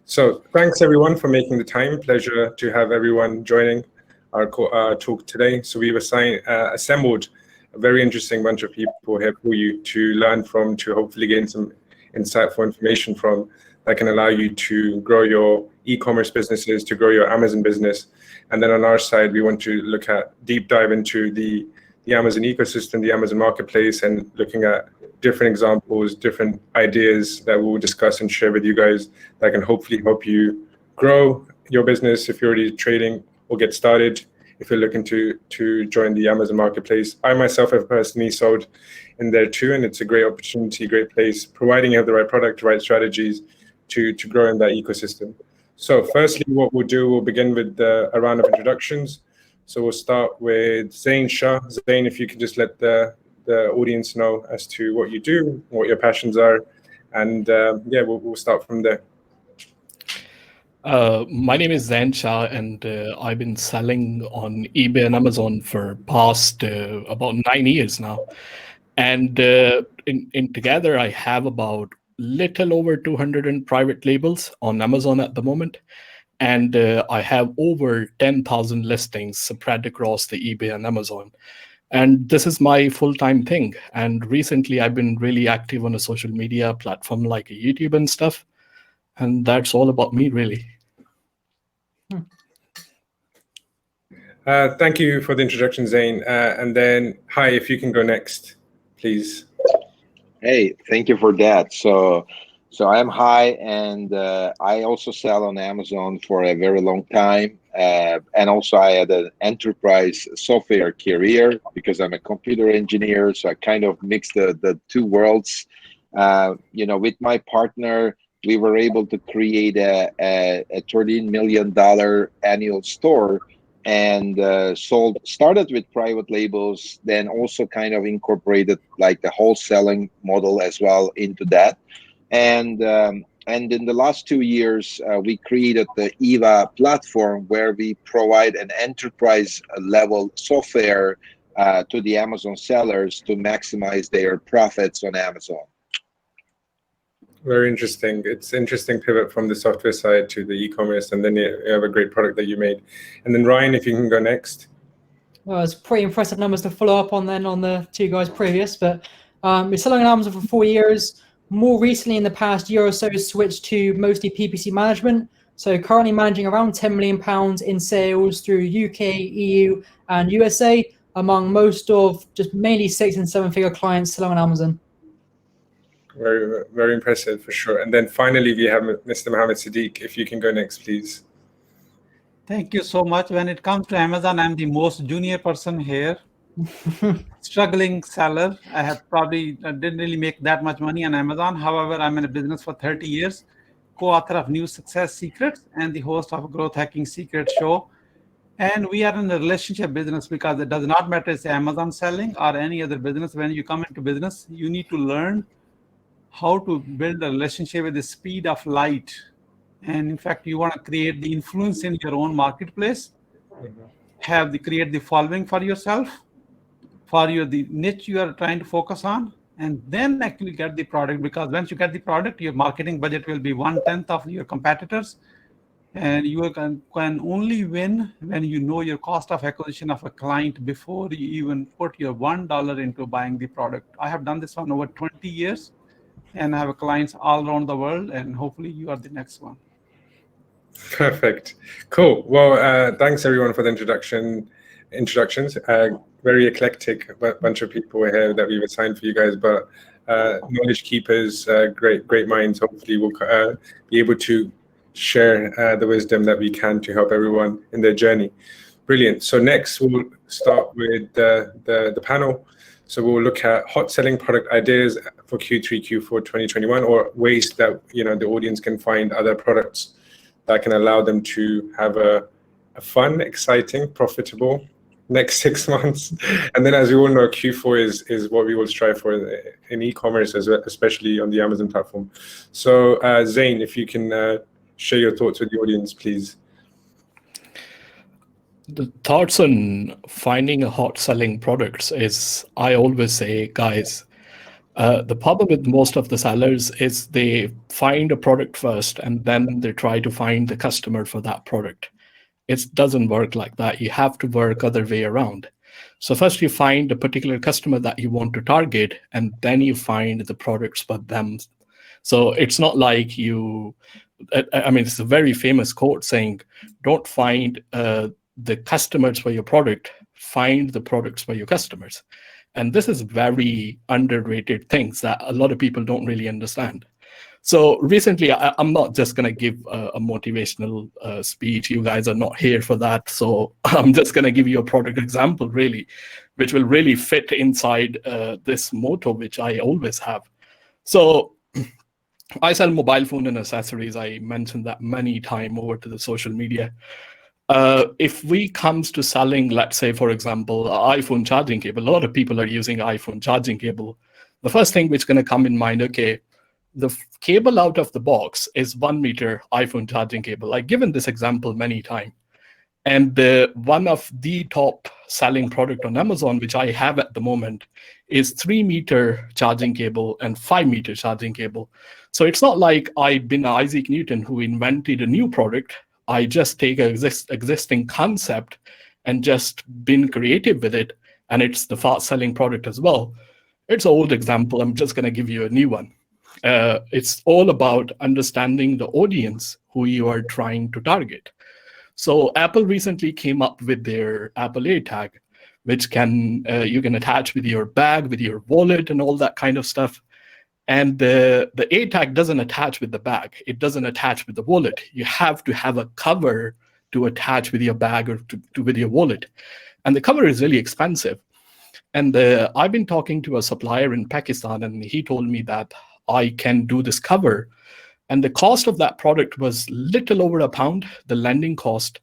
So thanks everyone for making the time. Pleasure to have everyone joining our talk today. So we've assembled a very interesting bunch of people here for you to learn from, to hopefully gain some insightful information from that can allow you to grow your e-commerce businesses, to grow your Amazon business. And then on our side, we want to look at deep dive into the Amazon ecosystem, the Amazon marketplace, and looking at different examples, different ideas that we'll discuss and share with you guys that can hopefully help you grow your business if you're already trading or get started. If you're looking to join the Amazon marketplace, I myself have personally sold in there too, and it's a great opportunity, great place, providing you have the right product, the right strategies to grow in that ecosystem. So firstly, what we'll do, we'll begin with a round of introductions. So we'll start with Zain Shah. Zain, if you could just let the audience know as to what you do, what your passions are, and yeah, we'll start from there. My name is Zain Shah, and I've been selling on eBay and Amazon for past about 9 years now. And in together, I have about little over 200 private labels on Amazon at the moment. And I have over 10,000 listings spread across the eBay and Amazon. And this is my full-time thing. And recently, I've been really active on a social media platform like YouTube and stuff. And that's all about me, really. Thank you for the introduction, Zain. And then, Hi, if you can go next, please. Hey, thank you for that. So I'm Hai, and I also sell on Amazon for a very long time. And also I had an enterprise software career because I'm a computer engineer. So I kind of mix the two worlds. With my partner, we were able to create a $13 million annual store, and started with private labels, then also kind of incorporated like the wholesaling model as well into that. And in the last 2 years, we created the EVA platform, where we provide an enterprise level software to the Amazon sellers to maximize their profits on Amazon. Very interesting. It's interesting pivot from the software side to the e-commerce, and then you have a great product that you made. And then Ryan, if you can go next. Well, it's pretty impressive numbers to follow up on then on the two guys previous, but we're selling on Amazon for 4 years. More recently, in the past year or so, switched to mostly PPC management. So currently managing around £10 million in sales through UK, EU, and USA, among most of just mainly 6- and 7-figure clients selling on Amazon. Very, very impressive for sure. And then finally, we have Mr. Mohammed Siddiq. If you can go next, please. Thank you so much. When it comes to Amazon, I'm the most junior person here. Struggling seller. I have probably didn't really make that much money on Amazon. However, I'm in a business for 30 years, co-author of New Success Secrets and the host of a Growth Hacking Secrets show. And we are in a relationship business because it does not matter if it's Amazon selling or any other business. When you come into business, you need to learn how to build a relationship with the speed of light. And in fact, you want to create the influence in your own marketplace, create the following for yourself, for the niche you are trying to focus on, and then actually get the product. Because once you get the product, your marketing budget will be 1/10 of your competitors. And you can only win when you know your cost of acquisition of a client before you even put your $1 into buying the product. I have done this for over 20 years. And I have clients all around the world, and hopefully you are the next one. Perfect. Cool. Well, thanks everyone for the introductions. Very eclectic bunch of people here that we've assigned for you guys, but knowledge keepers, great minds. Hopefully we'll be able to share the wisdom that we can to help everyone in their journey. Brilliant. So next we'll start with the panel. So we'll look at hot selling product ideas for Q3, Q4 2021, or ways that the audience can find other products that can allow them to have a fun, exciting, profitable next 6 months. And then, as we all know, Q4 is what we will strive for in e-commerce, especially on the Amazon platform. So Zain, if you can share your thoughts with the audience, please. The thoughts on finding a hot selling products is, I always say, guys, The problem with most of the sellers is they find a product first and then they try to find the customer for that product. It doesn't work like that. You have to work other way around. So first you find a particular customer that you want to target, and then you find the products for them. So it's not like you, I mean, it's a very famous quote saying, don't find the customers for your product, find the products for your customers. And this is very underrated things that a lot of people don't really understand. So recently, I'm not just going to give a motivational speech. You guys are not here for that. So I'm just going to give you a product example, really, which will really fit inside this motto, which I always have. So I sell mobile phone and accessories. I mentioned that many times over to the social media. If we comes to selling, let's say, for example, iPhone charging cable, a lot of people are using iPhone charging cable. The first thing which is going to come in mind, okay, the cable out of the box is 1 meter iPhone charging cable. I've given this example many times. And one of the top selling product on Amazon, which I have at the moment, is 3 meter charging cable and 5 meter charging cable. So it's not like I've been Isaac Newton who invented a new product. I just take an existing concept and just been creative with it. And it's the fast selling product as well. It's an old example. I'm just going to give you a new one. It's all about understanding the audience who you are trying to target. So Apple recently came up with their Apple AirTag, which can you can attach with your bag, with your wallet, and all that kind of stuff. And the AirTag doesn't attach with the bag. It doesn't attach with the wallet. You have to have a cover to attach with your bag or with your wallet. And the cover is really expensive. And I've been talking to a supplier in Pakistan, and he told me that I can do this cover. And the cost of that product was little over £1, the landing cost.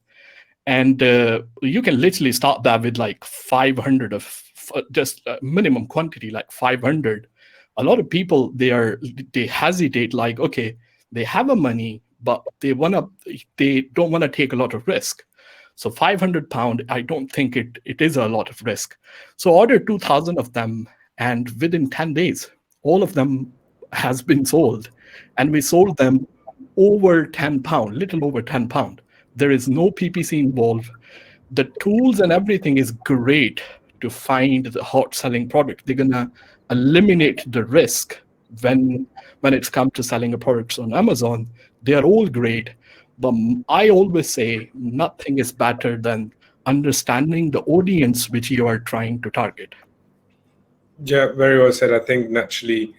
And you can literally start that with like 500 of just minimum quantity, like 500. A lot of people, they hesitate, like, okay, they have a money, but they don't want to take a lot of risk. So £500, I don't think it is a lot of risk. So order 2,000 of them, and within 10 days, all of them has been sold. And we sold them over £10, little over £10. There is no PPC involved. The tools and everything is great to find the hot selling product. They're gonna eliminate the risk when it's come to selling a product on Amazon. They are all great, but I always say nothing is better than understanding the audience which you are trying to target. Yeah, very well said. I think naturally,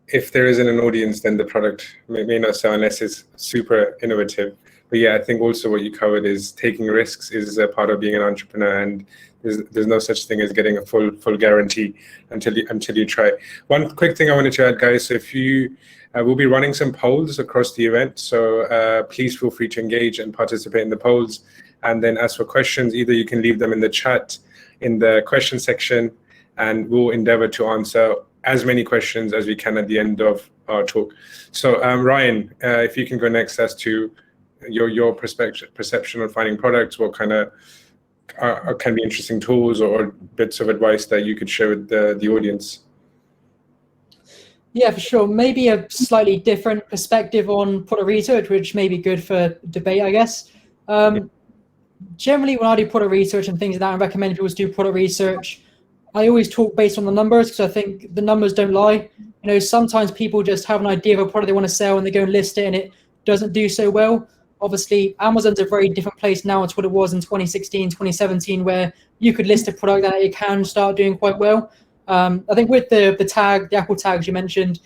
if there isn't an audience, then the product may not sell unless it's super innovative. But yeah, I think also what you covered is taking risks is a part of being an entrepreneur, and there's no such thing as getting a full guarantee until you try. One quick thing I wanted to add, guys. So if you we'll be running some polls across the event, so please feel free to engage and participate in the polls. And then as for questions, either you can leave them in the chat in the question section, and we'll endeavor to answer as many questions as we can at the end of our talk. So Ryan, if you can go next as to your perception on finding products, what kind of can be interesting tools or bits of advice that you could share with the audience. Yeah, for sure. Maybe a slightly different perspective on product research, which may be good for debate, I guess. Generally, when I do product research and things like that, I recommend people to do product research. I always talk based on the numbers because I think the numbers don't lie. You know, sometimes people just have an idea of a product they want to sell and they go and list it and it doesn't do so well. Obviously, Amazon's a very different place now to what it was in 2016, 2017, where you could list a product that it can start doing quite well. I think with the Apple tags you mentioned,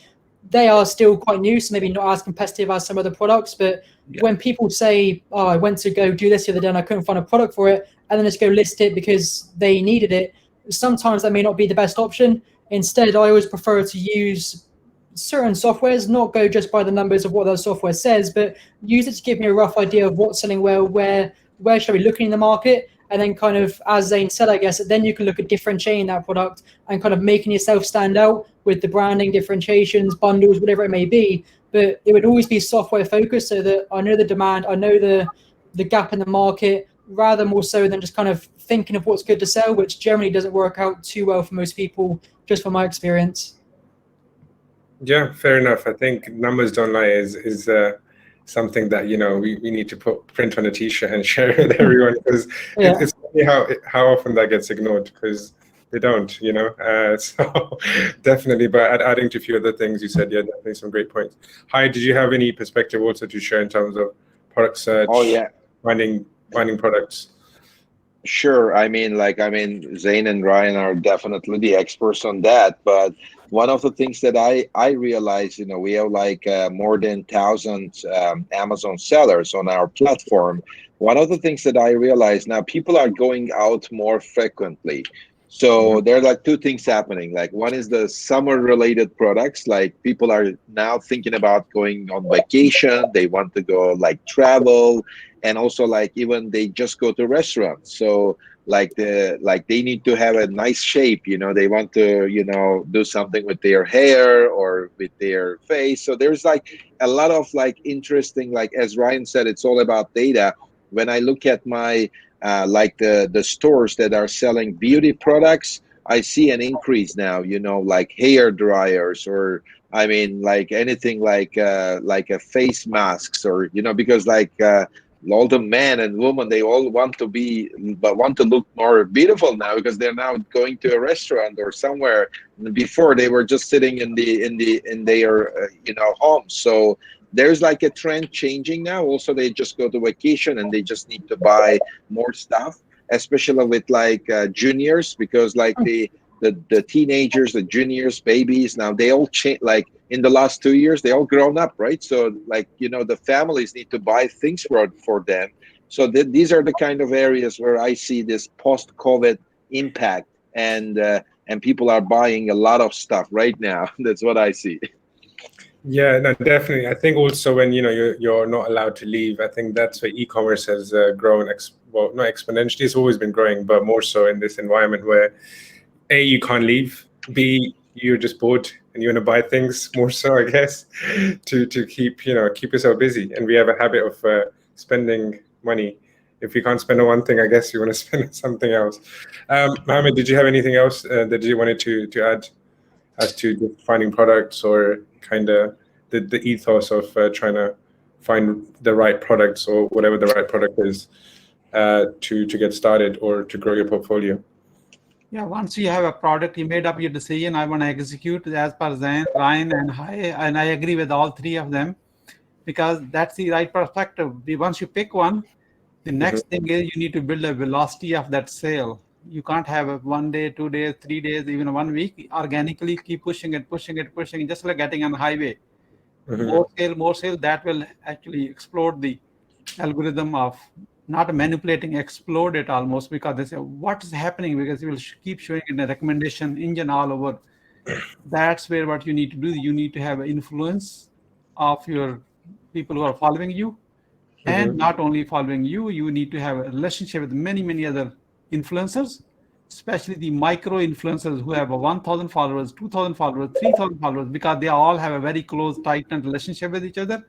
they are still quite new, so maybe not as competitive as some other products. But when people say, oh, I went to go do this the other day and I couldn't find a product for it, and then just go list it because they needed it, sometimes that may not be the best option. Instead, I always prefer to use certain softwares, not go just by the numbers of what that software says, but use it to give me a rough idea of what's selling well, where should I be looking in the market, and then kind of, as Zane said, I guess, then you can look at differentiating that product and kind of making yourself stand out with the branding, differentiations, bundles, whatever it may be. But it would always be software focused so that I know the demand, I know the gap in the market, rather more so than just kind of thinking of what's good to sell, which generally doesn't work out too well for most people, just from my experience. Yeah, fair enough. I think numbers don't lie is something that we need to print on a t-shirt and share with everyone, because Yeah. it's funny how often that gets ignored, because they don't, so definitely. But adding to a few other things you said, yeah, definitely some great points. Hi, did you have any perspective also to share in terms of product search? Oh yeah, finding products? sure. Zain and Ryan are definitely the experts on that. But one of the things that I realize, we have like more than 1,000 Amazon sellers on our platform. One of the things that I realize now, people are going out more frequently. So there are like two things happening. Like one is the summer related products. Like people are now thinking about going on vacation. They want to go like travel, and also like even they just go to restaurants. So like they need to have a nice shape, they want to do something with their hair or with their face. So there's like a lot of like interesting, like as Ryan said, it's all about data. When I look at my like the stores that are selling beauty products, I see an increase now, like hair dryers, or like anything like a face masks, or because like all the men and women, they all want to be, but want to look more beautiful now, because they're now going to a restaurant or somewhere. Before they were just sitting in their homes. So there's like a trend changing now. Also, they just go to vacation and they just need to buy more stuff, especially with like juniors, because like the teenagers, the juniors, babies, now they all change. Like in the last 2 years, they all grown up, right? So like the families need to buy things for them. So these are the kind of areas where I see this post-COVID impact, and people are buying a lot of stuff right now. That's what I see. Yeah, no, definitely. I think also when you're not allowed to leave, I think that's where e-commerce has grown. Well, not exponentially; it's always been growing, but more so in this environment where A, you can't leave, B, you're just bored and you want to buy things more so, I guess, to keep yourself busy. And we have a habit of spending money. If we can't spend on one thing, I guess you want to spend on something else. Mohammed, did you have anything else that you wanted to add as to just finding products, or kind of the ethos of trying to find the right products, or whatever the right product is, to get started or to grow your portfolio? Yeah, once you have a product, you made up your decision. I want to execute as per Zain, Ryan, and Hai, and I agree with all three of them, because that's the right perspective. Once you pick one, the next thing is you need to build a velocity of that sale. You can't have a 1 day, 2 days, 3 days, even 1 week. Organically keep pushing it, just like getting on the highway. More sale, that will actually explode the algorithm of not manipulating, explode it almost, because they say, what is happening? Because you will keep showing in the recommendation engine all over. That's where what you need to do. You need to have an influence of your people who are following you. And not only following you, you need to have a relationship with many, many other influencers, especially the micro influencers who have 1,000 followers, 2,000 followers, 3,000 followers, because they all have a very close, tight-knit relationship with each other.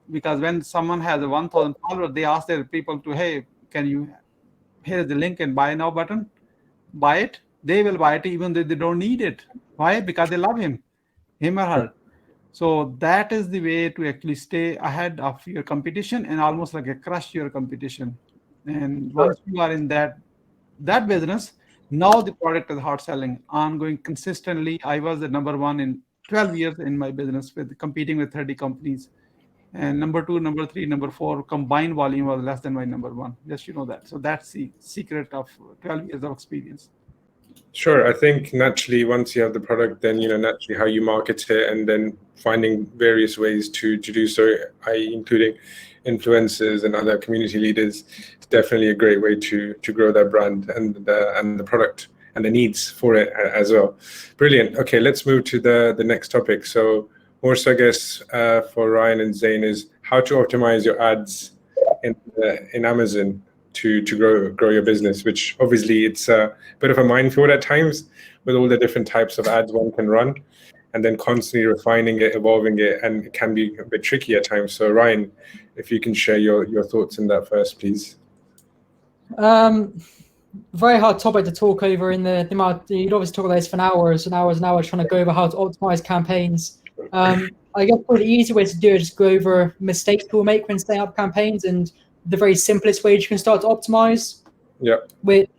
Because when someone has a 1,000 followers, they ask their people to, hey, here's the link and buy now button, buy it. They will buy it even though they don't need it. Why? Because they love him or her. So that is the way to actually stay ahead of your competition, and almost like a crush your competition. And once you are in that business, now the product is hard selling, ongoing consistently. I was the number one in 12 years in my business, with competing with 30 companies. And number 2, number 3, number 4 combined volume was less than my number 1. Just that. So that's the secret of 12 years of experience. Sure. I think naturally, once you have the product, then naturally how you market it, and then finding various ways to do so, including influencers and other community leaders, is definitely a great way to grow that brand and the product and the needs for it as well. Brilliant. Okay, let's move to the next topic. So more so, I guess, for Ryan and Zain, is how to optimize your ads in Amazon to grow your business, which obviously it's a bit of a minefield at times with all the different types of ads one can run, and then constantly refining it, evolving it, and it can be a bit tricky at times. So Ryan, if you can share your thoughts in that first, please. Very hard topic to talk over in the amount. You'd obviously talk about this for hours and hours and hours, trying to go over how to optimize campaigns I guess probably the easy way to do it is go over mistakes people make when setting up campaigns, and the very simplest way you can start to optimize. Yeah. With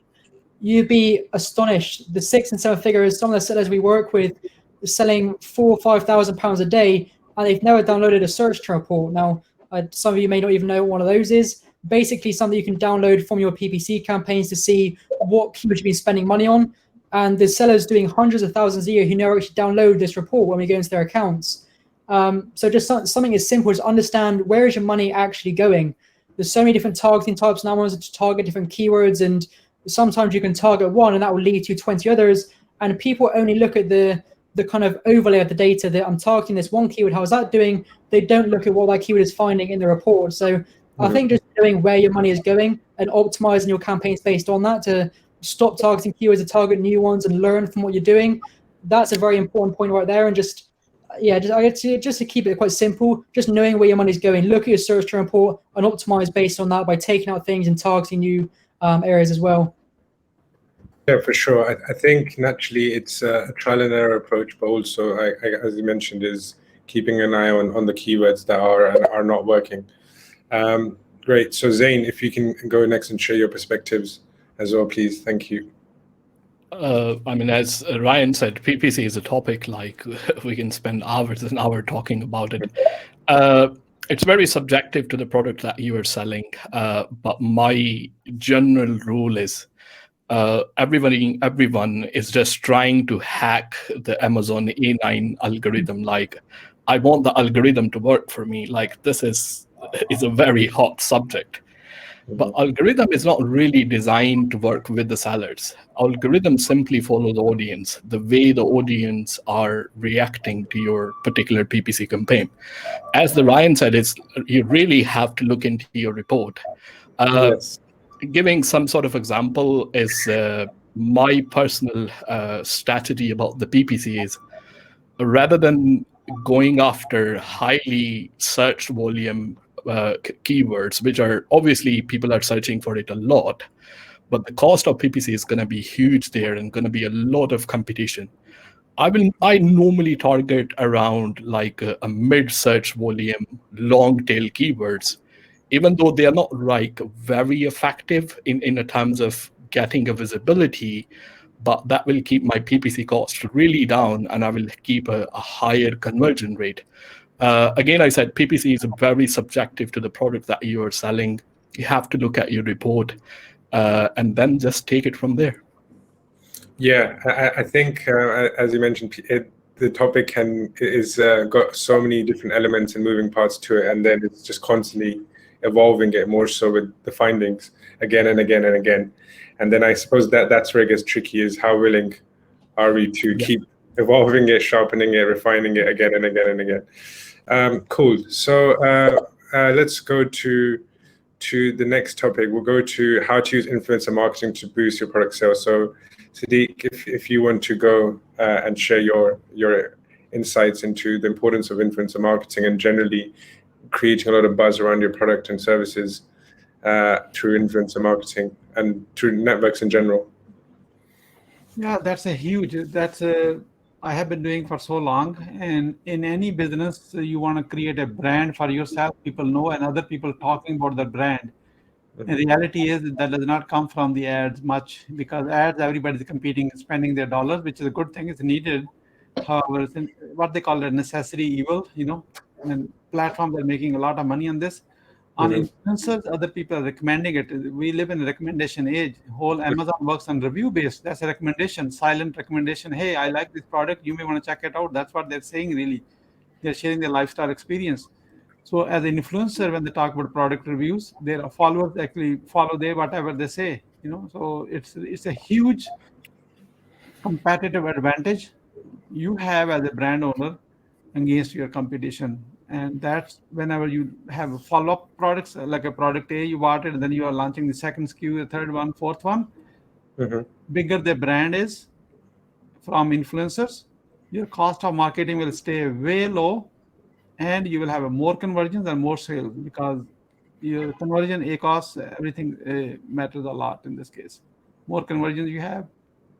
you'd be astonished. The 6 and 7 figures, some of the sellers we work with are selling £4,000 or £5,000 a day, and they've never downloaded a search term report. Now, some of you may not even know what one of those is. Basically, something you can download from your PPC campaigns to see what keywords you've been spending money on. And there's sellers doing hundreds of thousands a year who never actually download this report when we go into their accounts. So just something as simple as understand where is your money actually going. There's so many different targeting types now to target different keywords, and sometimes you can target one and that will lead to 20 others. And people only look at the kind of overlay of the data that I'm targeting this one keyword. How is that doing? They don't look at what that keyword is finding in the report. So I think just knowing where your money is going and optimizing your campaigns based on that to stop targeting keywords and target new ones and learn from what you're doing. That's a very important point right there. And just to keep it quite simple, just knowing where your money's going, look at your search term report and optimize based on that by taking out things and targeting new areas as well. Yeah, for sure. I think naturally it's a trial and error approach, but also, as you mentioned, is keeping an eye on the keywords that are and are not working. Great. So Zain, if you can go next and share your perspectives as well, please. Thank you. I mean, as Ryan said, PPC is a topic like we can spend hours and hours talking about it. It's very subjective to the product that you are selling, but my general rule is everyone is just trying to hack the Amazon A9 algorithm. Like, I want the algorithm to work for me. Like, this is a very hot subject. But algorithm is not really designed to work with the sellers. Algorithm simply follow the audience, the way the audience are reacting to your particular PPC campaign. As the Ryan said, you really have to look into your report. Yes. Giving some sort of example is my personal strategy about the PPC is, rather than going after highly searched volume keywords, which are obviously people are searching for it a lot, but the cost of PPC is going to be huge there and going to be a lot of competition. I normally target around like a mid search volume, long tail keywords, even though they are not like very effective in terms of getting a visibility, but that will keep my PPC cost really down and I will keep a higher conversion rate. Again, I said PPC is very subjective to the product that you are selling. You have to look at your report and then just take it from there. Yeah, I think, as you mentioned, the topic is got so many different elements and moving parts to it, and then it's just constantly evolving it more so with the findings again and again and again. And then I suppose that's where it gets tricky, is how willing are we to keep evolving it, sharpening it, refining it again and again and again. Cool. So let's go to the next topic. We'll go to how to use influencer marketing to boost your product sales. So Sadiq, if you want to go and share your insights into the importance of influencer marketing and generally creating a lot of buzz around your product and services through influencer marketing and through networks in general. Yeah, I have been doing for so long. And in any business, you want to create a brand for yourself. People know and other people talking about the brand. And the reality is that does not come from the ads much, because ads, everybody's competing, spending their dollars, which is a good thing. It's needed. However, it's what they call a necessity evil, and platforms are making a lot of money on this. On influencers, other people are recommending it. We live in a recommendation age. Whole Amazon works on review based. That's a recommendation, silent recommendation. Hey, I like this product. You may want to check it out. That's what they're saying, really. They're sharing their lifestyle experience. So as an influencer, when they talk about product reviews, their followers actually follow whatever they say. So it's a huge competitive advantage you have as a brand owner against your competition. And that's whenever you have follow-up products, like a product A, you bought it, and then you are launching the second SKU, the third one, fourth one. Bigger the brand is from influencers, your cost of marketing will stay way low, and you will have more conversions and more sales, because your conversion, cost, everything matters a lot in this case. More conversions you have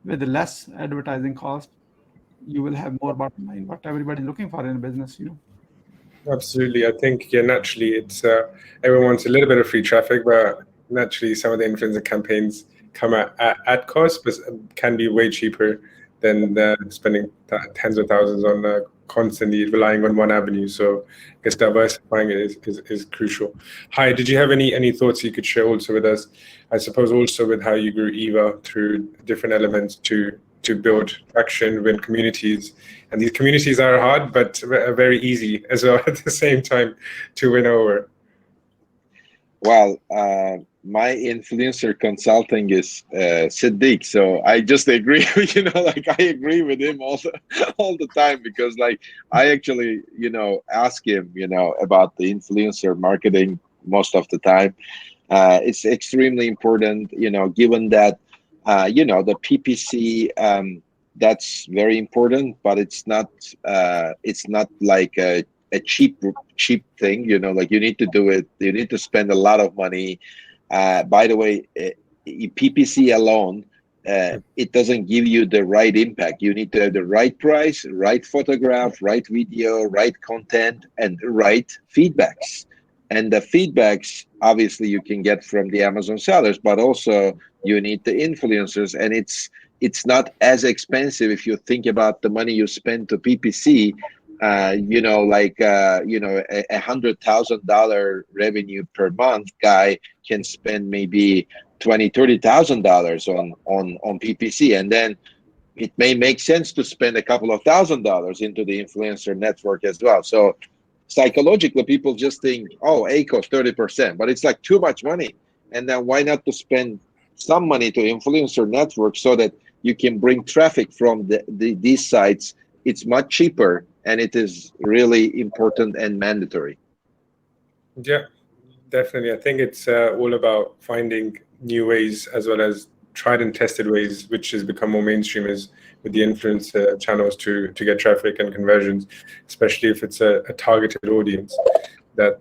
with less advertising cost, you will have more bottom line, what everybody's looking for in a business, Absolutely. I think, naturally, it's everyone wants a little bit of free traffic, but naturally, some of the influencer campaigns come at cost, but can be way cheaper than spending tens of thousands on constantly relying on one avenue. So I guess diversifying it is crucial. Hi, did you have any thoughts you could share also with us? I suppose also with how you grew Eva through different elements to build traction, win communities. And these communities are hard, but very easy as well at the same time to win over. Well, my influencer consulting is Siddiq, so I just agree. I agree with him all the time, because I actually ask him about the influencer marketing most of the time. It's extremely important, given that the PPC. That's very important, but it's not like a cheap thing. You need to do it. You need to spend a lot of money. By the way, PPC alone, it doesn't give you the right impact. You need to have the right price, right photograph, right video, right content, and right feedbacks. And the feedbacks, obviously, you can get from the Amazon sellers, but also you need the influencers, and it's not as expensive if you think about the money you spend to PPC. $100,000 revenue per month guy can spend maybe $20,000-$30,000 on PPC, and then it may make sense to spend a couple of $1,000s into the influencer network as well. So psychologically, people just think, oh, ACOS 30%, but it's like too much money. And then why not to spend some money to influencer network so that you can bring traffic from these sites? It's much cheaper, and it is really important and mandatory. Yeah, definitely. I think it's all about finding new ways as well as tried and tested ways, which has become more mainstream as with the influencer channels to get traffic and conversions, especially if it's a targeted audience that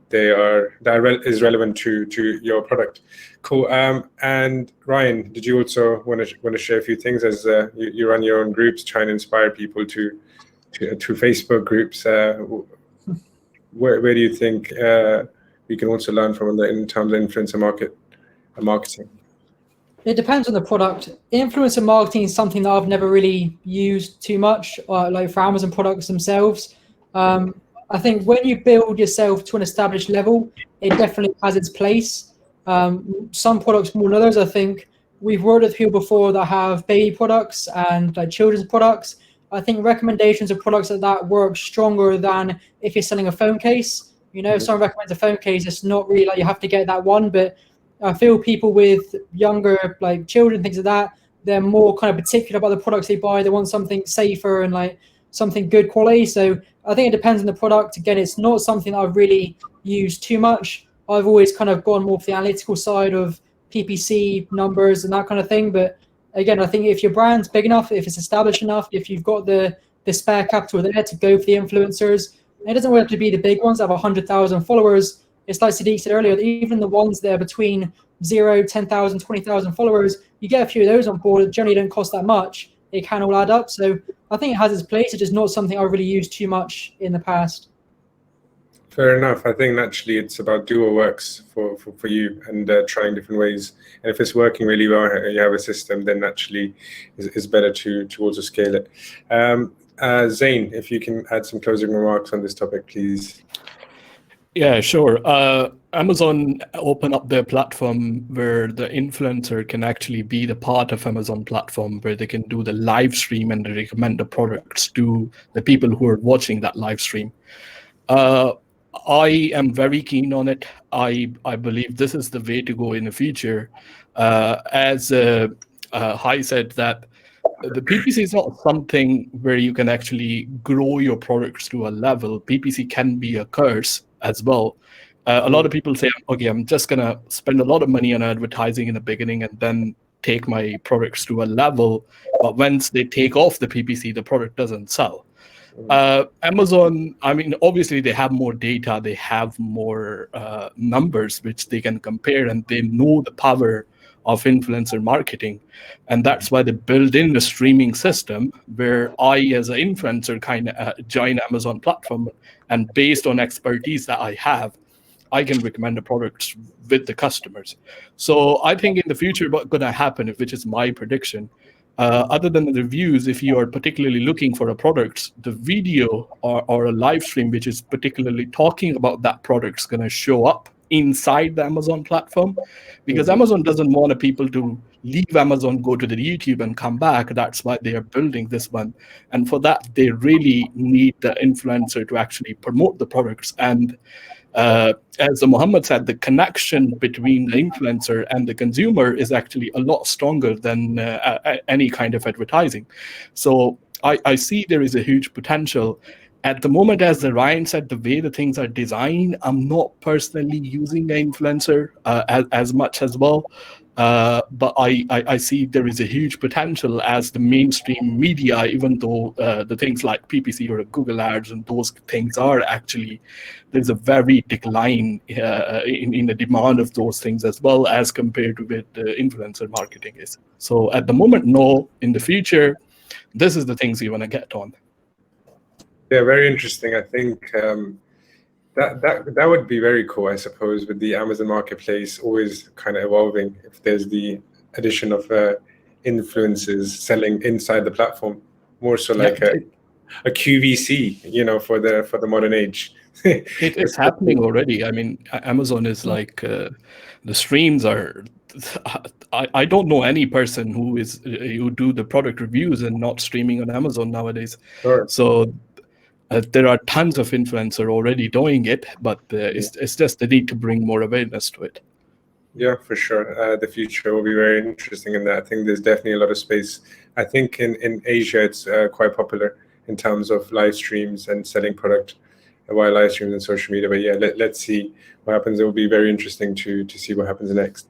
is relevant to your product. Cool. And Ryan, did you also want to share a few things as you run your own groups, try and inspire people to Facebook groups? Where do you think we can also learn from in terms of influencer marketing? It depends on the product. Influencer marketing is something that I've never really used too much, like for Amazon products themselves. I think when you build yourself to an established level, it definitely has its place. Some products more than others. I think we've worked with people before that have baby products and like children's products. I think recommendations of products like that work stronger than if you're selling a phone case. If someone recommends a phone case, it's not really like you have to get that one, but I feel people with younger like children, things like that, they're more kind of particular about the products they buy. They want something safer and like something good quality. So I think it depends on the product. Again, it's not something that I've really used too much. I've always kind of gone more for the analytical side of PPC numbers and that kind of thing. But again, I think if your brand's big enough, if it's established enough, if you've got the spare capital there to go for the influencers, it doesn't have to be the big ones that have 100,000 followers. It's like Siddiq said earlier, even the ones that are between 0, 10,000, 20,000 followers, you get a few of those on board. It generally don't cost that much. It can all add up. So I think it has its place. It's just not something I really used too much in the past. Fair enough. I think naturally it's about do what works for you and trying different ways. And if it's working really well and you have a system, then naturally it's better to also scale it. Zain, if you can add some closing remarks on this topic, please. Yeah, sure. Amazon opened up their platform where the influencer can actually be the part of Amazon platform where they can do the live stream and recommend the products to the people who are watching that live stream. I am very keen on it. I believe this is the way to go in the future. As Hai said, that the PPC is not something where you can actually grow your products to a level. PPC can be a curse as well. A lot of people say, okay, I'm just going to spend a lot of money on advertising in the beginning and then take my products to a level. But once they take off the PPC, the product doesn't sell. Amazon, I mean, obviously they have more data, they have more numbers which they can compare, and they know the power of influencer marketing. And that's why they built in the streaming system where I, as an influencer, kind of join Amazon platform, and based on expertise that I have, I can recommend the products with the customers. So I think in the future, what's going to happen, which is my prediction, other than the reviews, if you are particularly looking for a product, the video or a live stream which is particularly talking about that product is going to show up inside the Amazon platform, because Amazon doesn't want people to leave Amazon, go to the YouTube and come back. That's why they are building this one. And for that, they really need the influencer to actually promote the products. And as Muhammad said, the connection between the influencer and the consumer is actually a lot stronger than any kind of advertising. So I see there is a huge potential. At the moment, as Ryan said, the way the things are designed, I'm not personally using an influencer as much as well. But I see there is a huge potential as the mainstream media, even though the things like PPC or Google Ads and those things are actually, there's a very decline in the demand of those things as well as compared to what influencer marketing is. So at the moment, no. In the future, this is the things you want to get on. Yeah, very interesting. I think that would be very cool, I suppose, with the Amazon Marketplace always kind of evolving. If there's the addition of influencers selling inside the platform, more so like a QVC, you know, for the modern age. It's happening already. I mean, Amazon is like the streams are. I don't know any person who do the product reviews and not streaming on Amazon nowadays. Sure. So there are tons of influencers already doing it, but it's just the need to bring more awareness to it. Yeah, for sure. The future will be very interesting in that. I think there's definitely a lot of space. I think in Asia, it's quite popular in terms of live streams and selling product via live streams and social media. But yeah, let's see what happens. It will be very interesting to see what happens next.